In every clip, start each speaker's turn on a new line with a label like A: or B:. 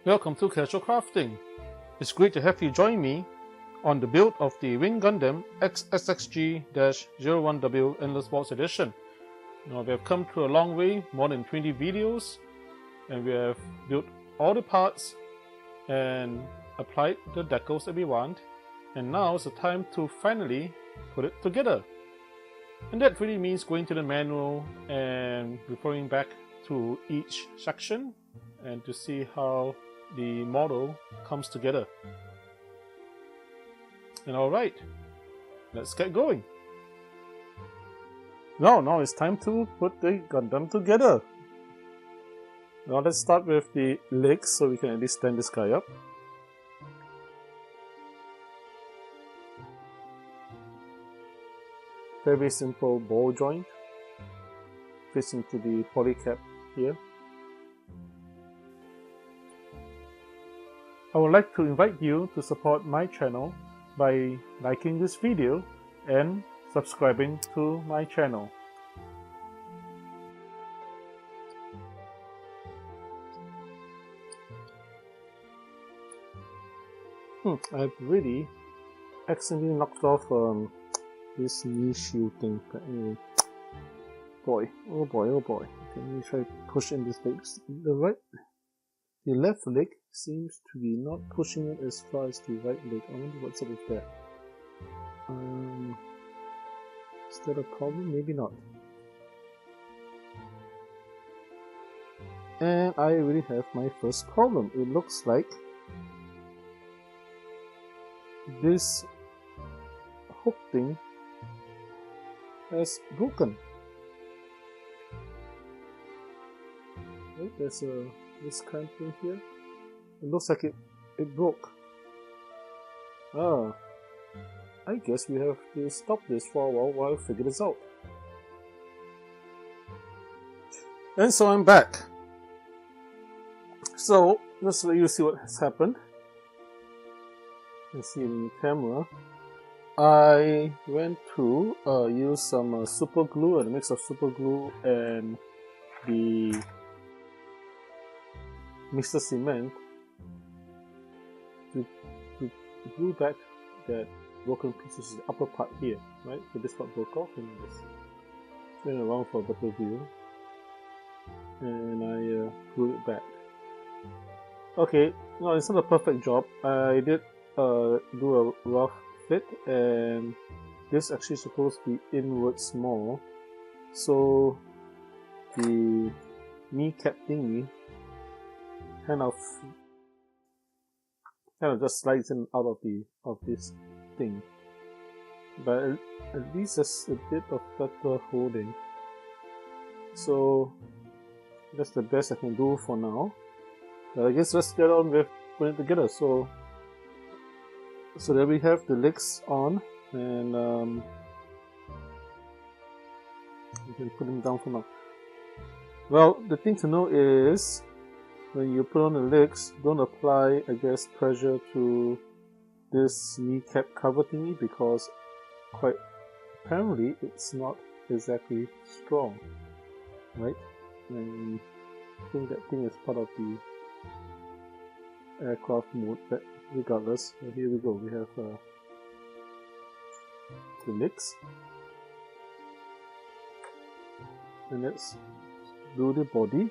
A: Welcome to Casual Crafting. It's great to have you join me on the build of the Wing Gundam XXXG-01W Endless Waltz Edition. Now we have come through a long way, more than 20 videos, and we have built all the parts and applied the decals that we want, and now is the time to finally put it together. And that really means going to the manual and referring back to each section and to see how the model comes together. And alright, let's get going. Now it's time to put the Gundam together. Now let's start with the legs so we can at least stand this guy up. Very simple ball joint fits into the polycap here. I would like to invite you to support my channel by liking this video and subscribing to my channel. I've really accidentally knocked off this knee shield thing, but anyway. Oh boy. Okay, let me try to push in this leg. The left leg seems to be not pushing it as far as the right leg. I wonder what's up with that. Is that a problem? Maybe not. And I already have my first problem. It looks like this hook thing has broken. Right, there's this kind of thing here. It looks like it broke. I guess we have to stop this for a while I figure this out. And so I'm back. So let's let you see what has happened. You can see it in the camera. I went to use some super glue, a mix of super glue and the Mr. Cement to glue back that broken piece, which is the upper part here, right? So this part broke off and just went around for a better view, and I glued it back. Okay, no, it's not a perfect job. I did do a rough fit, and this actually supposed to be inwards more, so the kneecap thingy kind of just slides in out of this thing, but at least there's a bit of better holding. So that's the best I can do for now. But I guess let's get on with putting it together. So there we have the legs on, and you can put them down for now. Well, the thing to know is, when you put on the legs, don't apply, I guess, pressure to this kneecap cover thingy, because quite apparently it's not exactly strong, right? And I think that thing is part of the aircraft mode, but regardless, here we go. We have the legs, and let's do the body.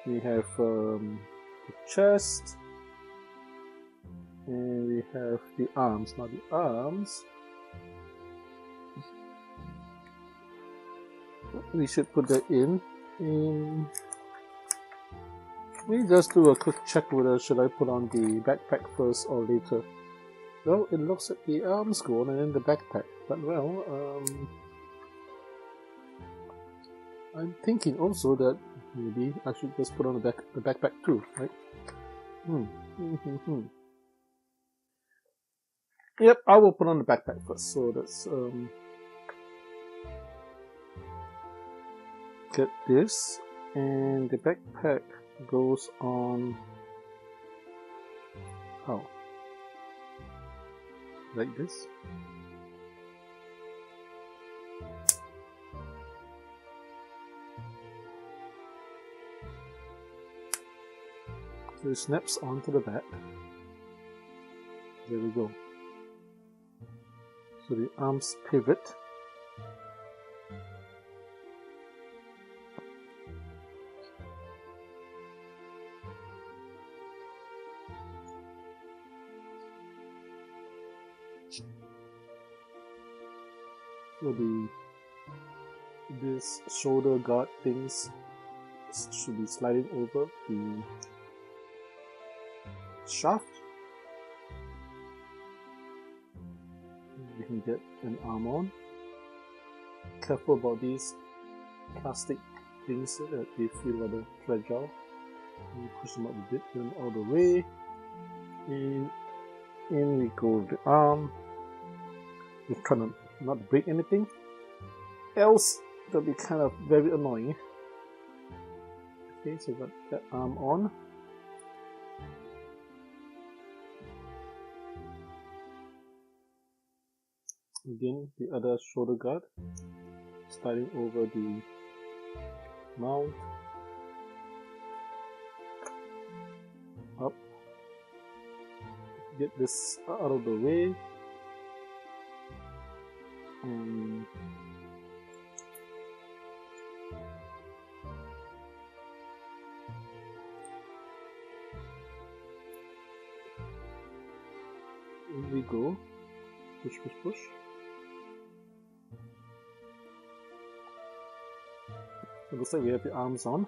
A: We have the chest, and we have the arms. Now the arms, we should put that in. Let me just do a quick check whether should I put on the backpack first or later. Well, it looks like the arms go on and then the backpack, but well, I'm thinking also that maybe I should just put on the backpack too, right? Yep, I will put on the backpack first. So let's get this, and the backpack goes on how? Like this. So it snaps onto the back. There we go. So the arms pivot. So this shoulder guard things should be sliding over the shaft. You can get an arm on. Careful about these plastic things that they feel rather fragile. You push them up a bit, get them all the way. And in we go with the arm. We're trying to not break anything, else that'll be kind of very annoying. Okay, so got that arm on. Again, the other shoulder guard, sliding over the mount, up, get this out of the way, and in we go, push, push, push. So it looks like we have the arms on.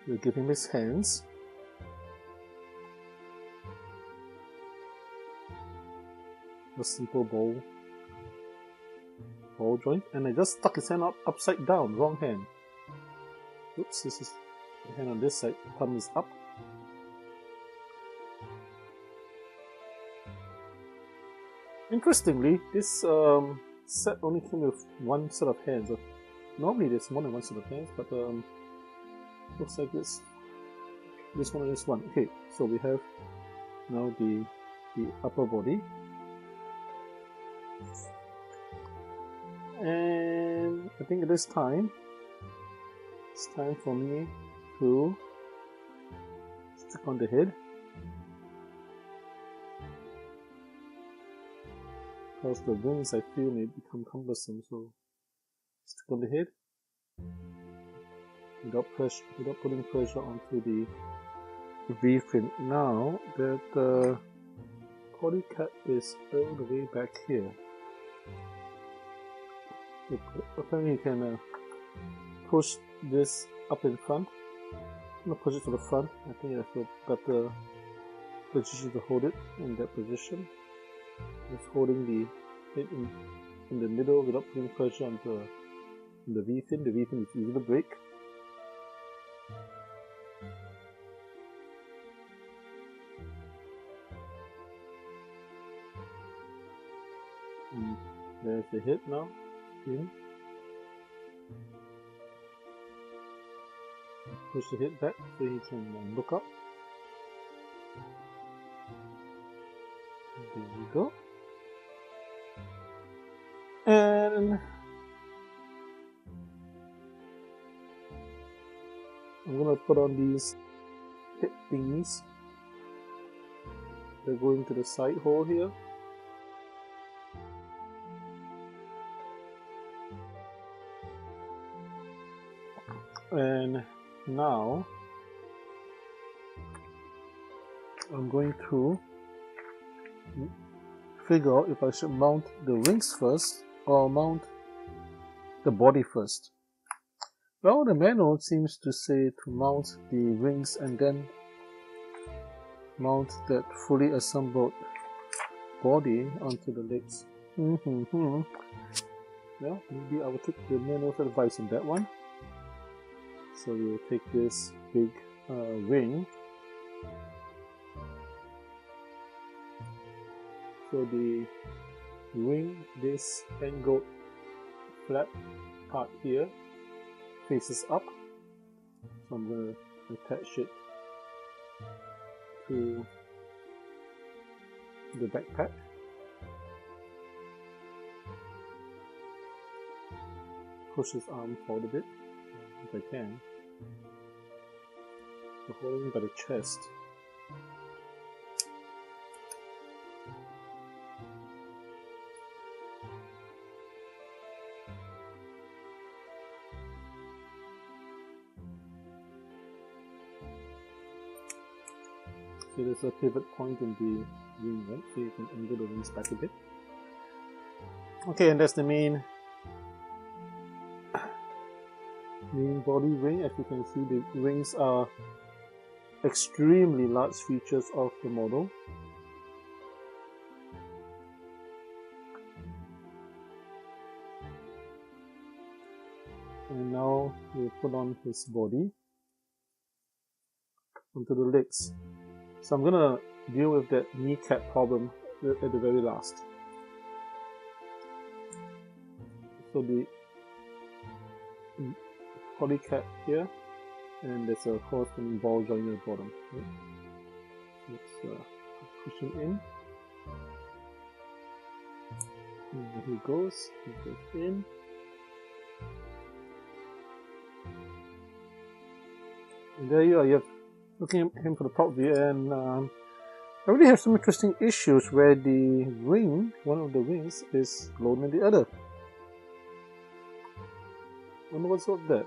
A: We'll give him his hands. A simple ball joint, and I just stuck his hand up upside down, wrong hand. Oops, this is the hand on this side, thumb is up. Interestingly, this set only came with one set of hands. Normally there's more than one set of hands, but looks like this one and this one. Okay, so we have now the upper body. And I think it is time. It's time for me to stick on the head. Because the wings I feel may become cumbersome, so stick on the head without putting pressure onto the V-fin. Now that the body cap is all the way back here. Apparently you can push this up in front. I'm going to push it to the front. I think I have got the position to hold it in that position. Just holding it in the middle without putting pressure on the V-fin. The V-fin is easy to break. And there's the head now. In. Push the head back so he can look up. There we go. And I'm gonna put on these hip thingies. They're going to the side hole here. And now I'm going to figure out if I should mount the wings first or mount the body first. Well, the manual seems to say to mount the wings and then mount that fully assembled body onto the legs. Well, maybe I will take the manual's advice on that one. So we will take this big wing. So the wing, this angled flat part here, faces up. So I'm going to attach it to the backpack. Push his arm forward a bit, if I can. So holding by the chest. So there's a pivot point in the wing, right? So you can angle the wings back a bit. Okay, and that's the main body wing. As you can see, the wings are extremely large features of the model. And now we'll put on his body onto the legs. So I'm gonna deal with that kneecap problem at the very last. So the polycap here, and there's a corresponding ball joint at the bottom. Right? Let's push him in. And there he goes. He goes in. And there you are. You're looking at him for the top view, and I really have some interesting issues where the wing, one of the wings, is lower than the other. I wonder what's up with that.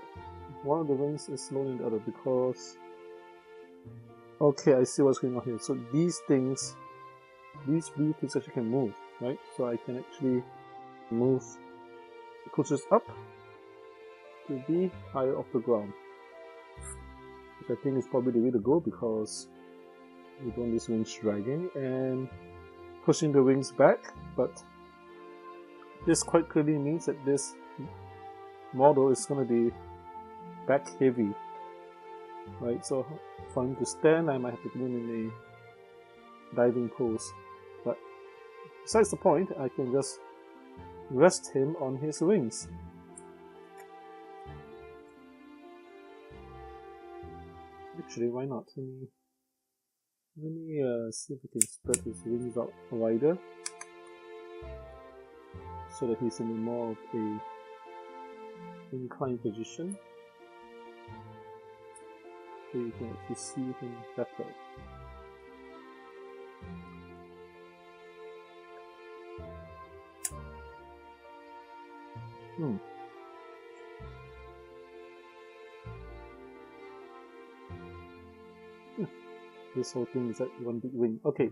A: One of the wings is lower than the other because... Okay, I see what's going on here. So these things, these blue things actually can move, right? So I can actually move the coasters up to be higher off the ground. Which I think is probably the way to go because we don't want these wings dragging and pushing the wings back, but this quite clearly means that this model is going to be back heavy, right? So for him to stand, I might have to put him in a diving pose, but besides the point, I can just rest him on his wings. Actually, why not? Let me see if we can spread his wings out wider so that he's in a more of a inclined position, so you can actually see him better. This whole thing is like one big wing. Okay.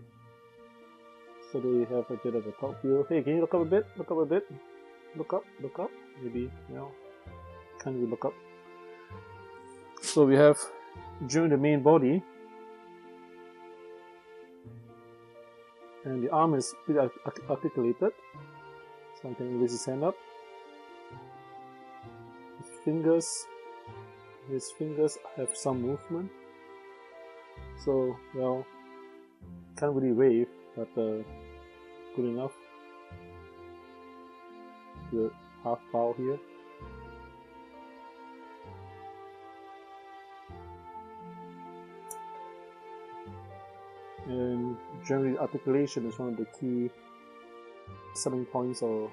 A: So they have a bit of a top view. Hey, can you look up a bit? Look up a bit. Look up, look up. Maybe, can't we look up? So we have, during the main body, and the arm is pretty articulated. So I can raise his hand up. His fingers have some movement. So, well, can't really wave, but good enough. Good half bow here. And generally, articulation is one of the key selling points or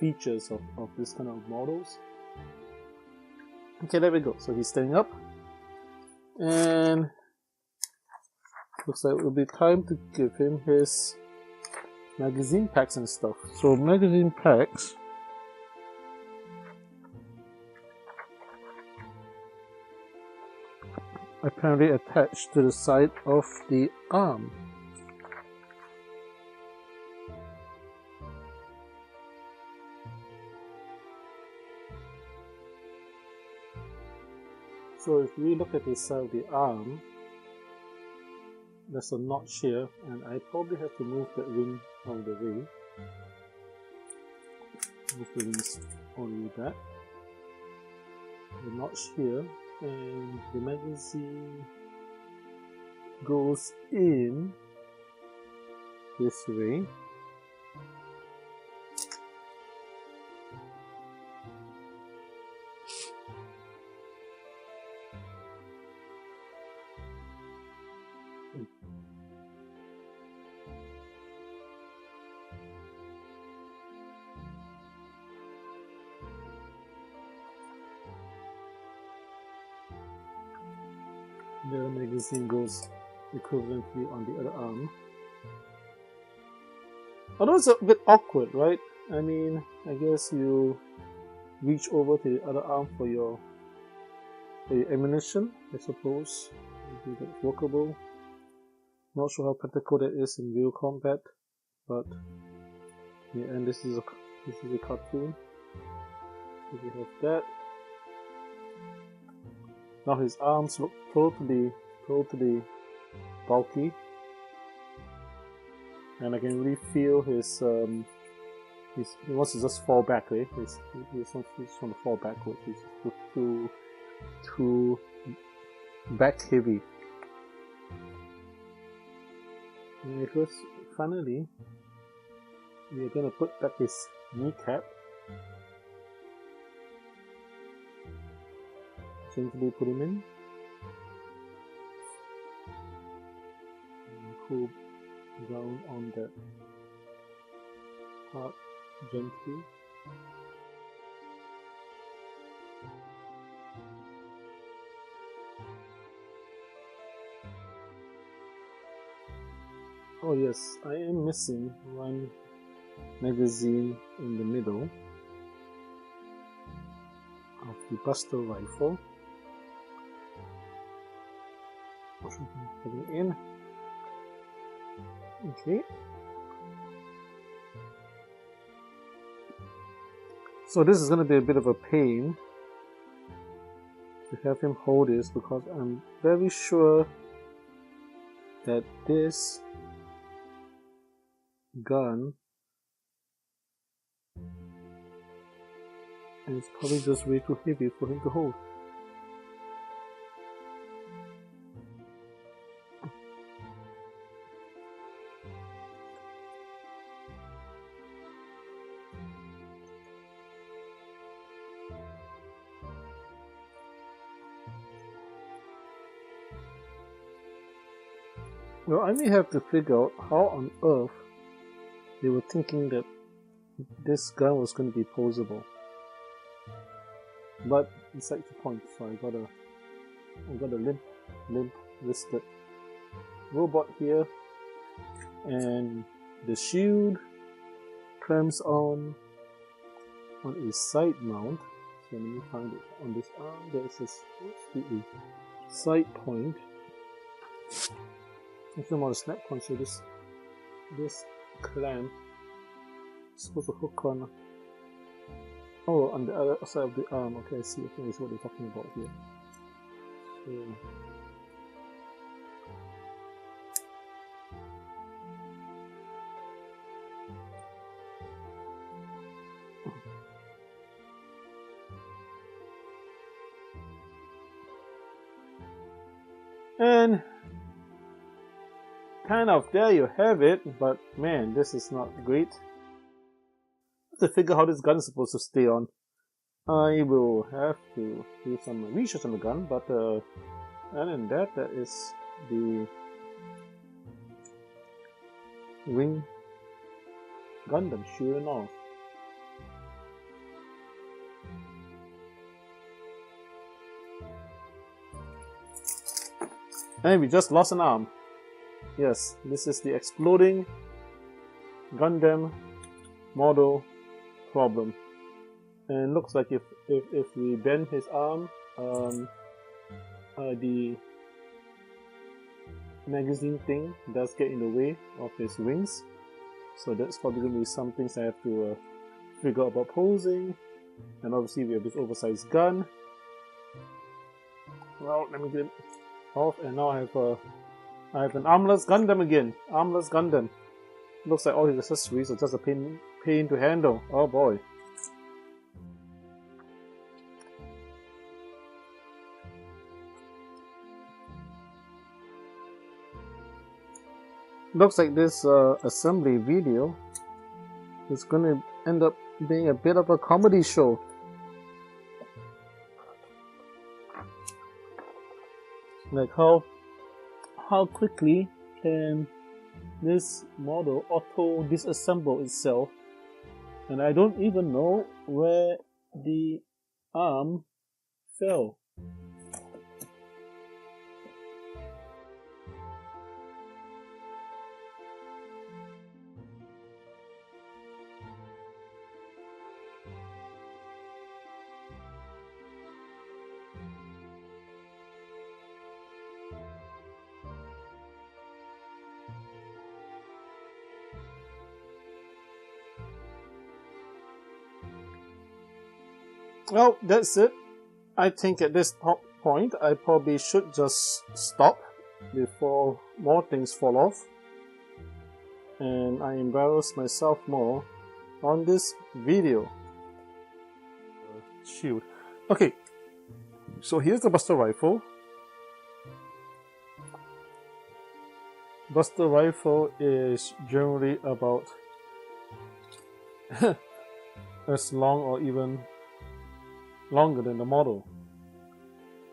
A: features of this kind of models. Okay, there we go. So he's standing up, and looks like it will be time to give him his magazine packs and stuff. So magazine packs apparently attached to the side of the arm. So if we look at the side of the arm, there's a notch here, and I probably have to move that wing out of the way. Move the wings all the way back. The notch here, and the magazine goes in this way. The magazine goes equivalently on the other arm. Although it's a bit awkward, right? I mean, I guess you reach over to the other arm for your ammunition, I suppose. Maybe that's workable. Not sure how practical that is in real combat, but yeah. And this is a cartoon. So we have that. Now his arms look totally bulky, and I can really feel his he wants to just fall back, right? He's want to fall backwards. He's too back heavy. And because finally we are gonna put back his kneecap. Gently put him in. And pull down on that part gently. Oh yes, I am missing one magazine in the middle of the Buster rifle. Put it in. Okay. So this is going to be a bit of a pain to have him hold this, because I'm very sure that this gun is probably just way too heavy for him to hold. Well, I may have to figure out how on earth they were thinking that this gun was going to be posable. But beside the point, so I got a limp wristed robot here, and the shield clamps on a side mount. So let me find it on this arm. There's this side point. It's not a snap point, so this clamp is supposed to hook on. Oh, on the other side of the arm. Okay, I see. Okay, that's what they're talking about here. And kind of there you have it, but man, this is not great. I have to figure how this gun is supposed to stay on. I will have to do some research on the gun, but other than that, that is the Wing Gundam, sure enough. And we just lost an arm. Yes, this is the exploding Gundam model problem. And looks like if we bend his arm, the magazine thing does get in the way of his wings. So that's probably going to be some things I have to figure out about posing. And obviously we have this oversized gun. Well, let me get it off, and now I have an armless Gundam again. Armless Gundam. Looks like all his accessories are just a pain to handle. Oh boy. Looks like this assembly video is going to end up being a bit of a comedy show. Like how quickly can this model auto disassemble itself, and I don't even know where the arm fell. Well, that's it. I think at this point I probably should just stop before more things fall off and I embarrass myself more on this video. Shield. Okay, so here's the Buster Rifle. Buster Rifle is generally about as long or even longer than the model.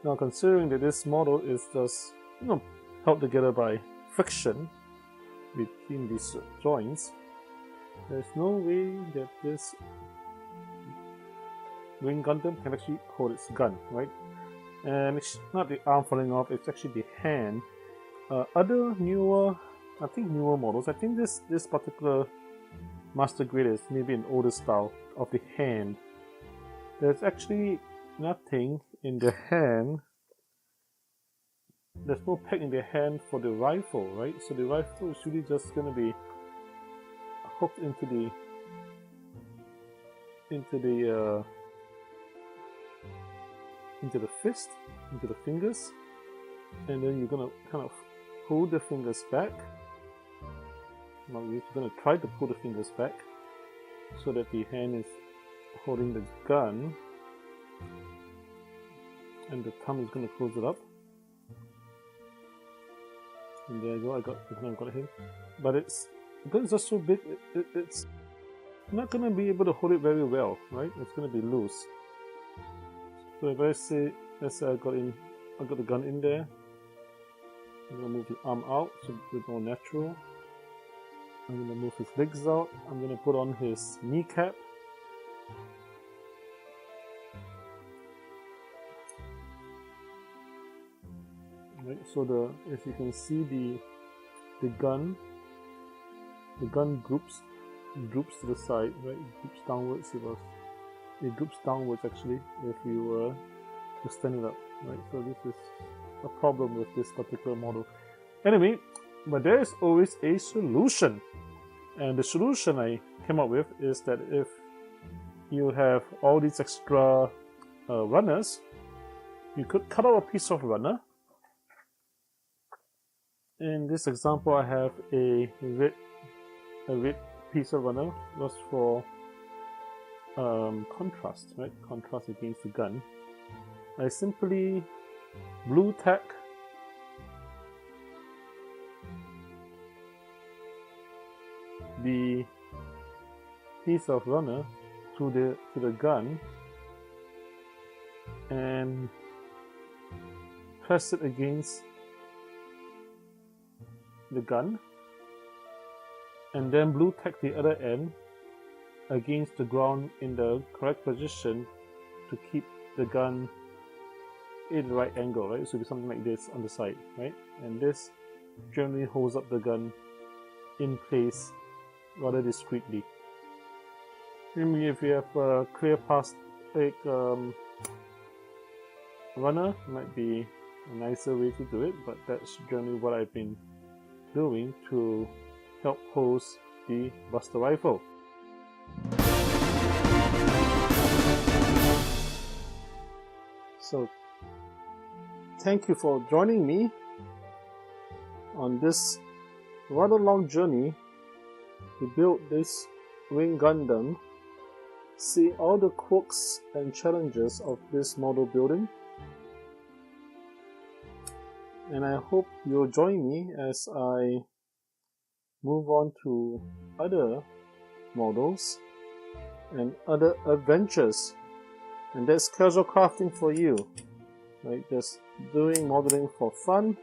A: Now, considering that this model is just held together by friction between these joints, there's no way that this Wing Gundam can actually hold its gun, right? And it's not the arm falling off, it's actually the hand. Other newer models, I think this particular Master Grade is maybe an older style of the hand. There's actually nothing in the hand. There's no peg in the hand for the rifle, right? So the rifle is really just going to be hooked into the fist, into the fingers, and then you're gonna kind of pull the fingers back. Now you're gonna try to pull the fingers back so that the hand is holding the gun, and the thumb is gonna close it up. And there you go. I got him. But it's because it's just so big, it's not gonna be able to hold it very well, right? It's gonna be loose. So if let's say I got the gun in there, I'm gonna move the arm out so it's more natural. I'm gonna move his legs out. I'm gonna put on his kneecap. Right, so as you can see, the gun droops to the side, right? It droops downwards. It droops downwards actually if you were to stand it up, right? So this is a problem with this particular model. Anyway, but there is always a solution, and the solution I came up with is that if you have all these extra runners, you could cut out a piece of runner. In this example, I have a red piece of runner just for contrast, right? Contrast against the gun. I simply blue tack the piece of runner to the gun and press it against the gun, and then blue tack the other end against the ground in the correct position to keep the gun in the right angle, right? So it'll be something like this on the side, right? And this generally holds up the gun in place rather discreetly. Maybe if you have a clear plastic runner, it might be a nicer way to do it, but that's generally what I've been doing to help pose the Buster Rifle. So thank you for joining me on this rather long journey to build this Wing Gundam. See all the quirks and challenges of this model building, and I hope you'll join me as I move on to other models and other adventures. And that's casual crafting for you, right? Just doing modeling for fun,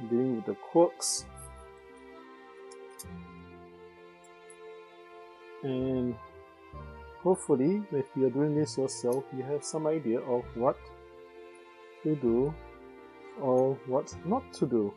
A: dealing with the quirks, and hopefully if you're doing this yourself, you have some idea of what to do or what not to do.